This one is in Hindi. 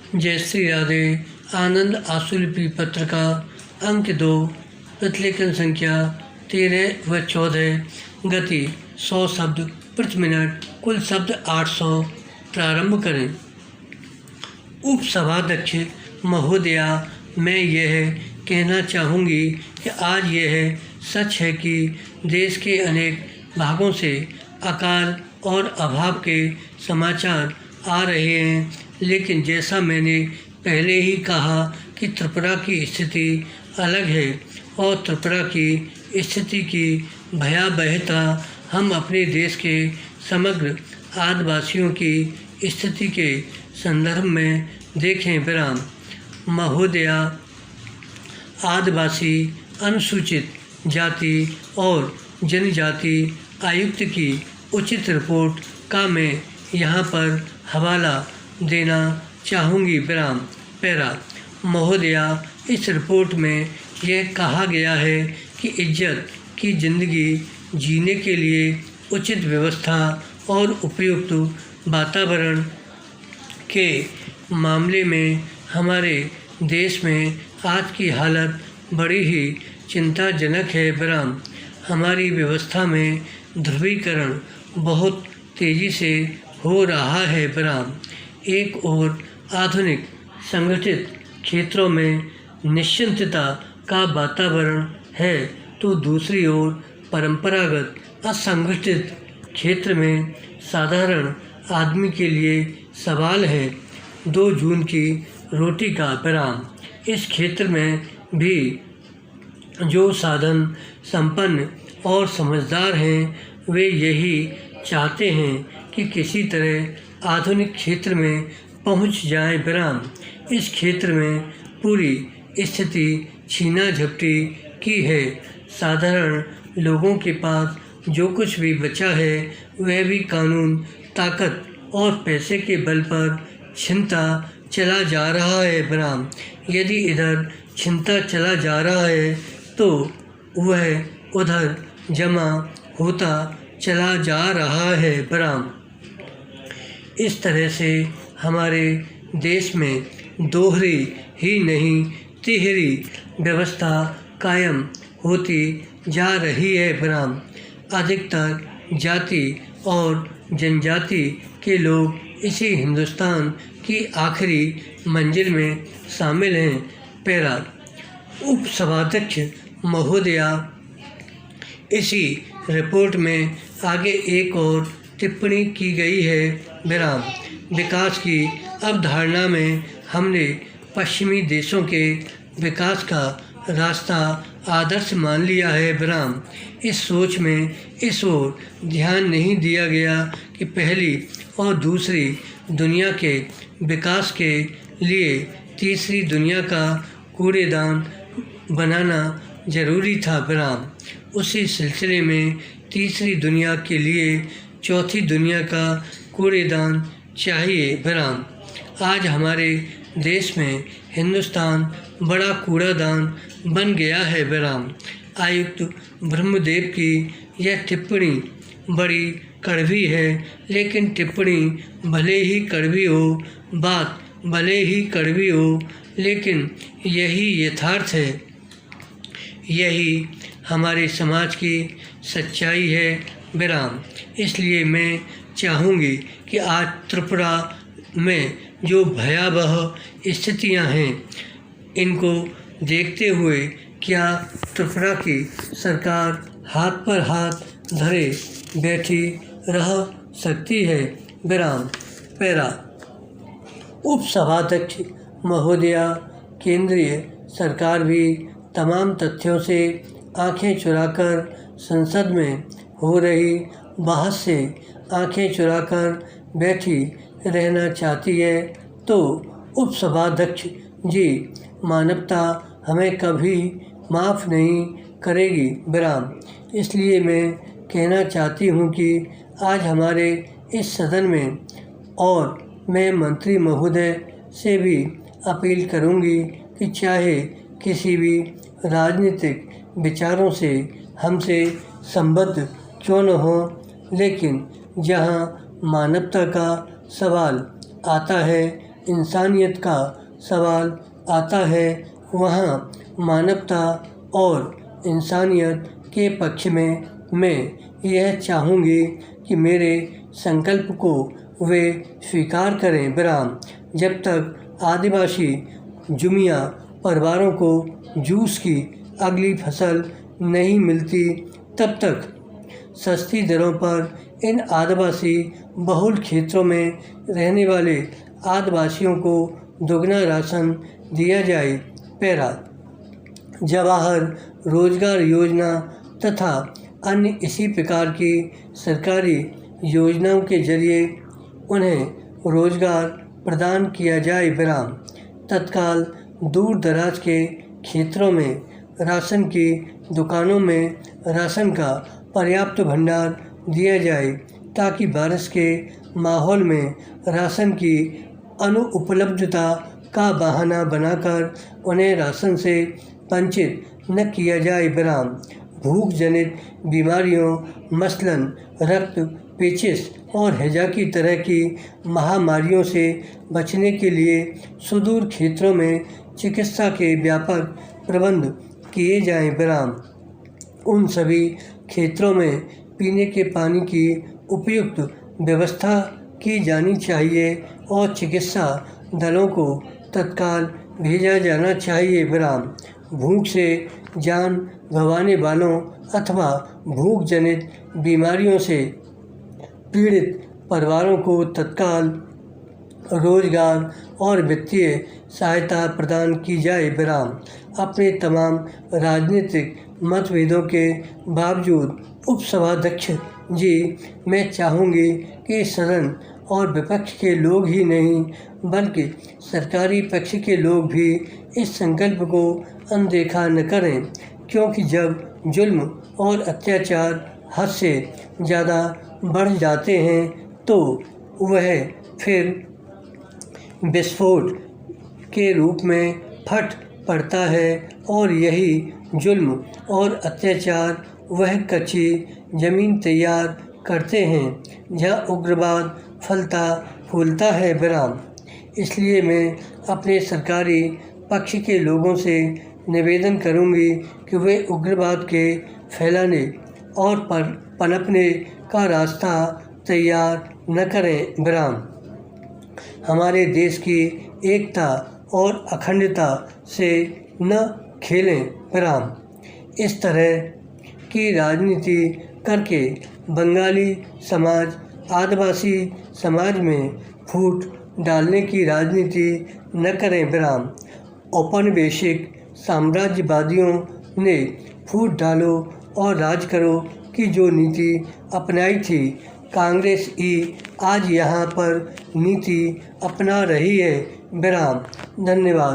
जय श्री राधे। आनंद आशुलिपि पत्र का अंक 2, प्रतिलेखन संख्या 13 व 14, गति 100 शब्द प्रति मिनट, कुल शब्द 800। प्रारंभ करें। उपसभाध्यक्ष महोदया, मैं यह कहना चाहूँगी कि आज यह सच है कि देश के अनेक भागों से अकाल और अभाव के समाचार आ रहे हैं, लेकिन जैसा मैंने पहले ही कहा कि त्रिपुरा की स्थिति अलग है और त्रिपुरा की स्थिति की भयावहता हम अपने देश के समग्र आदिवासियों की स्थिति के संदर्भ में देखें। विराम। महोदया, आदिवासी अनुसूचित जाति और जनजाति आयुक्त की उचित रिपोर्ट का मैं यहाँ पर हवाला देना चाहूँगी। विराम। पैरा। महोदया, इस रिपोर्ट में यह कहा गया है कि इज्जत की ज़िंदगी जीने के लिए उचित व्यवस्था और उपयुक्त वातावरण के मामले में हमारे देश में आज की हालत बड़ी ही चिंताजनक है। विराम। हमारी व्यवस्था में ध्रुवीकरण बहुत तेज़ी से हो रहा है। विराम। एक ओर आधुनिक संगठित क्षेत्रों में निश्चिंतता का वातावरण है, तो दूसरी ओर परंपरागत असंगठित क्षेत्र में साधारण आदमी के लिए सवाल है। 2 जून की रोटी का। विराम। इस क्षेत्र में भी जो साधन संपन्न और समझदार हैं, वे यही चाहते हैं कि किसी तरह आधुनिक क्षेत्र में पहुंच जाएं। विराम। इस क्षेत्र में पूरी स्थिति छीना झपटी की है। साधारण लोगों के पास जो कुछ भी बचा है, वह भी कानून, ताकत और पैसे के बल पर छिनता चला जा रहा है। विराम। यदि इधर छिनता चला जा रहा है, तो वह उधर जमा होता चला जा रहा है। विराम। इस तरह से हमारे देश में दोहरी ही नहीं तिहरी व्यवस्था कायम होती जा रही है। विराम। अधिकतर जाति और जनजाति के लोग इसी हिंदुस्तान की आखिरी मंजिल में शामिल हैं। पैरा। उपसभाध्यक्ष महोदया, इसी रिपोर्ट में आगे एक और टिप्पणी की गई है। विराम। विकास की अवधारणा में हमने पश्चिमी देशों के विकास का रास्ता आदर्श मान लिया है। विराम। इस सोच में इस ओर ध्यान नहीं दिया गया कि पहली और दूसरी दुनिया के विकास के लिए तीसरी दुनिया का कूड़ेदान बनाना जरूरी था। विराम। उसी सिलसिले में तीसरी दुनिया के लिए चौथी दुनिया का कूड़ेदान चाहिए। विराम। आज हमारे देश में हिंदुस्तान बड़ा कूड़ादान बन गया है। विराम। आयुक्त ब्रह्मदेव की यह टिप्पणी बड़ी कड़वी है, लेकिन टिप्पणी भले ही कड़वी हो, बात भले ही कड़वी हो, लेकिन यही यथार्थ है, यही हमारे समाज की सच्चाई है। विराम। इसलिए मैं चाहूँगी कि आज त्रिपुरा में जो भयावह स्थितियां हैं, इनको देखते हुए क्या त्रिपुरा की सरकार हाथ पर हाथ धरे बैठी रह सकती है। विराम। पैरा। उपसभाध्यक्ष महोदया, केंद्रीय सरकार भी तमाम तथ्यों से आंखें चुराकर संसद में हो रही बहस से आंखें चुराकर बैठी रहना चाहती है, तो उपसभाध्यक्ष जी, मानवता हमें कभी माफ़ नहीं करेगी। विराम। इसलिए मैं कहना चाहती हूँ कि आज हमारे इस सदन में, और मैं मंत्री महोदय से भी अपील करूँगी कि चाहे किसी भी राजनीतिक विचारों से हमसे संबद्ध क्यों न हो, लेकिन जहाँ मानवता का सवाल आता है, इंसानियत का सवाल आता है, वहाँ मानवता और इंसानियत के पक्ष में मैं यह चाहूँगी कि मेरे संकल्प को वे स्वीकार करें। विराम। जब तक आदिवासी जुमिया परिवारों को जूस की अगली फसल नहीं मिलती, तब तक सस्ती दरों पर इन आदिवासी बहुल क्षेत्रों में रहने वाले आदिवासियों को दोगुना राशन दिया जाए। पैरा। जवाहर रोजगार योजना तथा अन्य इसी प्रकार की सरकारी योजनाओं के जरिए उन्हें रोजगार प्रदान किया जाए। विराम। तत्काल दूर दराज के क्षेत्रों में राशन की दुकानों में राशन का पर्याप्त भंडार दिया जाए, ताकि बारिश के माहौल में राशन की अनुपलब्धता का बहाना बनाकर उन्हें राशन से वंचित न किया जाए। विराम। भूख जनित बीमारियों मसलन रक्त पेचिश और हैजा की तरह की महामारियों से बचने के लिए सुदूर क्षेत्रों में चिकित्सा के व्यापक प्रबंध किए जाएं। विराम। उन सभी क्षेत्रों में पीने के पानी की उपयुक्त व्यवस्था की जानी चाहिए और चिकित्सा दलों को तत्काल भेजा जाना चाहिए। विराम। भूख से जान गंवाने वालों अथवा भूख जनित बीमारियों से पीड़ित परिवारों को तत्काल रोजगार और वित्तीय सहायता प्रदान की जाए। विराम। अपने तमाम राजनीतिक मतभेदों के बावजूद उपसभाध्यक्ष जी, मैं चाहूँगी कि सदन और विपक्ष के लोग ही नहीं बल्कि सरकारी पक्ष के लोग भी इस संकल्प को अनदेखा न करें, क्योंकि जब जुल्म और अत्याचार हद से ज़्यादा बढ़ जाते हैं तो वह फिर विस्फोट के रूप में फट पड़ता है और यही जुल्म और अत्याचार वह कच्ची ज़मीन तैयार करते हैं जहाँ उग्रवाद फलता फूलता है। विराम। इसलिए मैं अपने सरकारी पक्ष के लोगों से निवेदन करूंगी कि वे उग्रवाद के फैलाने और पनपने का रास्ता तैयार न करें। विराम। हमारे देश की एकता और अखंडता से न खेलें। विराम। इस तरह की राजनीति करके बंगाली समाज आदिवासी समाज में फूट डालने की राजनीति न करें। विराम। औपनिवेशिक साम्राज्यवादियों ने फूट डालो और राज करो की जो नीति अपनाई थी, कांग्रेस ही आज यहाँ पर नीति अपना रही है। विराम। धन्यवाद।